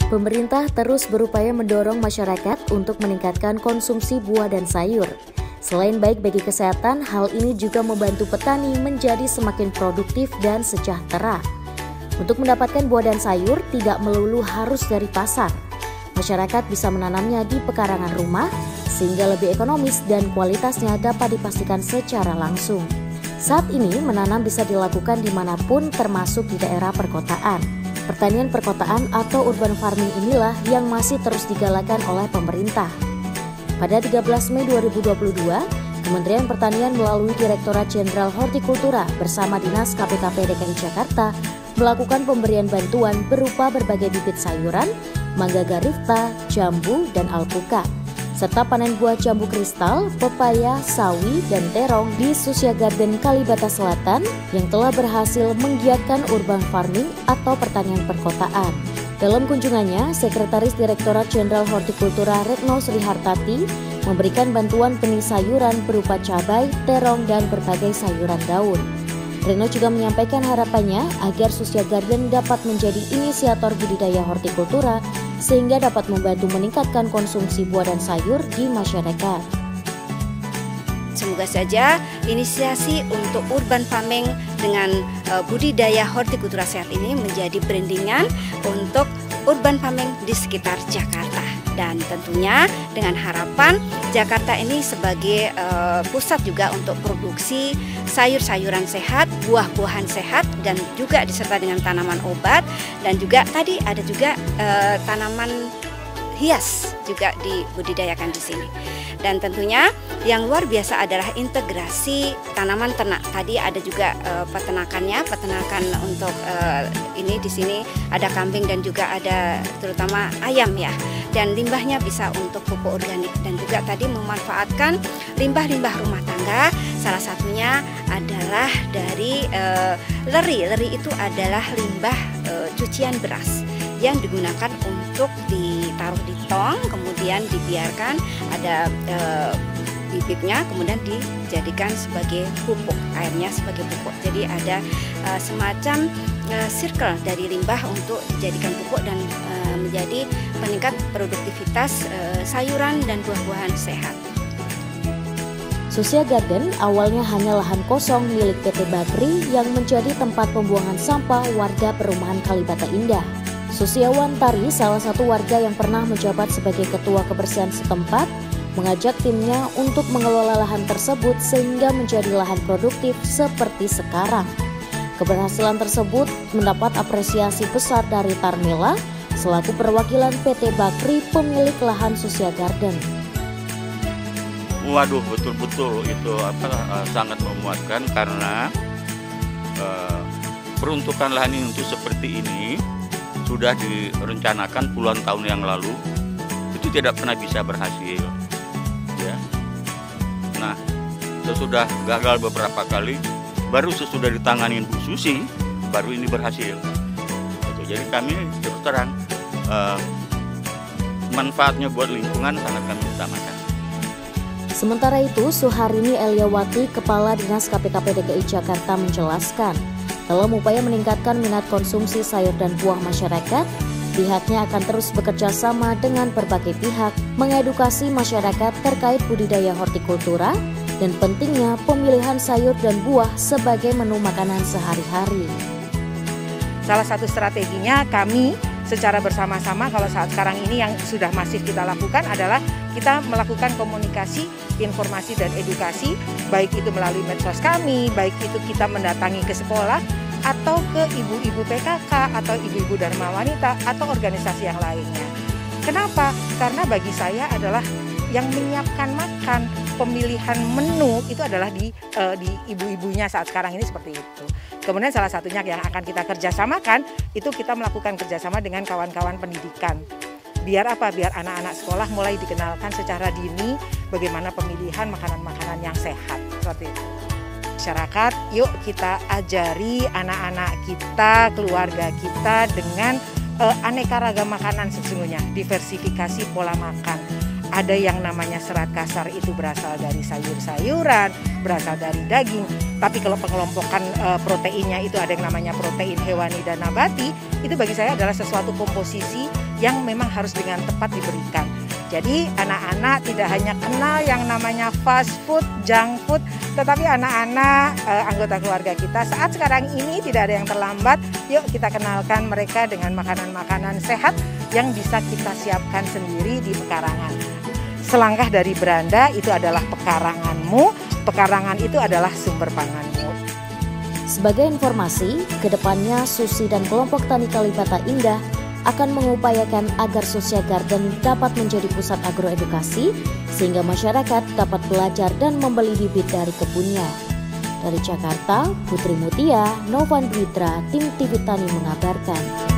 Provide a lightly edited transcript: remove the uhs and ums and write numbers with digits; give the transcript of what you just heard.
Pemerintah terus berupaya mendorong masyarakat untuk meningkatkan konsumsi buah dan sayur. Selain baik bagi kesehatan, hal ini juga membantu petani menjadi semakin produktif dan sejahtera. Untuk mendapatkan buah dan sayur tidak melulu harus dari pasar. Masyarakat bisa menanamnya di pekarangan rumah sehingga lebih ekonomis dan kualitasnya dapat dipastikan secara langsung. Saat ini menanam bisa dilakukan dimanapun termasuk di daerah perkotaan. Pertanian perkotaan atau urban farming inilah yang masih terus digalakan oleh pemerintah. Pada 13 Mei 2022, Kementerian Pertanian melalui Direktorat Jenderal Hortikultura bersama Dinas KPKP DKI Jakarta melakukan pemberian bantuan berupa berbagai bibit sayuran, mangga garifta, jambu, dan alpukat, serta panen buah jambu kristal, pepaya, sawi, dan terong di Susya Garden Kalibata Selatan yang telah berhasil menggiatkan urban farming atau pertanian perkotaan. Dalam kunjungannya, Sekretaris Direktorat Jenderal Hortikultura Retno Srihartati memberikan bantuan benih sayuran berupa cabai, terong, dan berbagai sayuran daun. Retno juga menyampaikan harapannya agar Susya Garden dapat menjadi inisiator budidaya hortikultura sehingga dapat membantu meningkatkan konsumsi buah dan sayur di masyarakat. Semoga saja inisiasi untuk urban farming dengan budidaya hortikultura sehat ini menjadi brandingan untuk urban farming di sekitar Jakarta. Dan tentunya dengan harapan Jakarta ini sebagai pusat juga untuk produksi sayur-sayuran sehat, buah-buahan sehat, dan juga disertai dengan tanaman obat, dan juga tadi ada juga tanaman hias juga dibudidayakan di sini. Dan tentunya yang luar biasa adalah integrasi tanaman ternak. Tadi ada juga peternakan untuk ini di sini ada kambing dan juga ada terutama ayam ya. Dan limbahnya bisa untuk pupuk organik dan juga tadi memanfaatkan limbah-limbah rumah tangga. Salah satunya adalah dari leri. Leri itu adalah limbah cucian beras yang digunakan untuk ditaruh di tong, kemudian dibiarkan ada bibitnya, kemudian dijadikan sebagai pupuk, airnya sebagai pupuk. Jadi ada semacam circle dari limbah untuk dijadikan pupuk dan menjadi peningkat produktivitas sayuran dan buah-buahan sehat. Susya Garden awalnya hanya lahan kosong milik PT Bakri yang menjadi tempat pembuangan sampah warga perumahan Kalibata Indah. Susiawan Tari, salah satu warga yang pernah menjabat sebagai ketua kebersihan setempat, mengajak timnya untuk mengelola lahan tersebut sehingga menjadi lahan produktif seperti sekarang. Keberhasilan tersebut mendapat apresiasi besar dari Tarmila selaku perwakilan PT Bakri pemilik lahan Susya Garden. Waduh, betul-betul itu sangat memuaskan karena peruntukan lahan ini untuk seperti ini sudah direncanakan puluhan tahun yang lalu, itu tidak pernah bisa berhasil. Ya. Nah, sesudah gagal beberapa kali, baru sesudah ditangani Bu Susi, baru ini berhasil. Jadi kami terus terang manfaatnya buat lingkungan sangat kami utamakan. Sementara itu, Suharini Eliawati, Kepala Dinas KPKP DKI Jakarta menjelaskan, dalam upaya meningkatkan minat konsumsi sayur dan buah masyarakat, pihaknya akan terus bekerja sama dengan berbagai pihak, mengedukasi masyarakat terkait budidaya hortikultura dan pentingnya pemilihan sayur dan buah sebagai menu makanan sehari-hari. Salah satu strateginya kami secara bersama-sama kalau saat sekarang ini yang sudah masif kita lakukan adalah kita melakukan komunikasi, informasi dan edukasi, baik itu melalui medsos kami, baik itu kita mendatangi ke sekolah atau ke ibu-ibu PKK atau ibu-ibu Dharma Wanita atau organisasi yang lainnya. Kenapa? Karena bagi saya adalah yang menyiapkan makan, pemilihan menu itu adalah di ibu-ibunya saat sekarang ini seperti itu. Kemudian salah satunya yang akan kita kerjasamakan itu kita melakukan kerjasama dengan kawan-kawan pendidikan. Biar apa? Biar anak-anak sekolah mulai dikenalkan secara dini bagaimana pemilihan makanan-makanan yang sehat seperti itu. Masyarakat, yuk kita ajari anak-anak kita, keluarga kita dengan aneka ragam makanan sesungguhnya, diversifikasi pola makan. Ada yang namanya serat kasar itu berasal dari sayur-sayuran, berasal dari daging. Tapi kalau pengelompokan proteinnya itu ada yang namanya protein hewani dan nabati, itu bagi saya adalah sesuatu komposisi yang memang harus dengan tepat diberikan. Jadi anak-anak tidak hanya kenal yang namanya fast food, junk food, tetapi anak-anak anggota keluarga kita saat sekarang ini tidak ada yang terlambat. Yuk kita kenalkan mereka dengan makanan-makanan sehat yang bisa kita siapkan sendiri di pekarangan. Selangkah dari beranda itu adalah pekaranganmu, pekarangan itu adalah sumber panganmu. Sebagai informasi, kedepannya Susi dan kelompok Tani Kalibata Indah akan mengupayakan agar Sosya Garden dapat menjadi pusat agroedukasi sehingga masyarakat dapat belajar dan membeli bibit dari kebunnya. Dari Jakarta, Putri Mutia, Novan Dwitra, Tim TV Tani mengabarkan.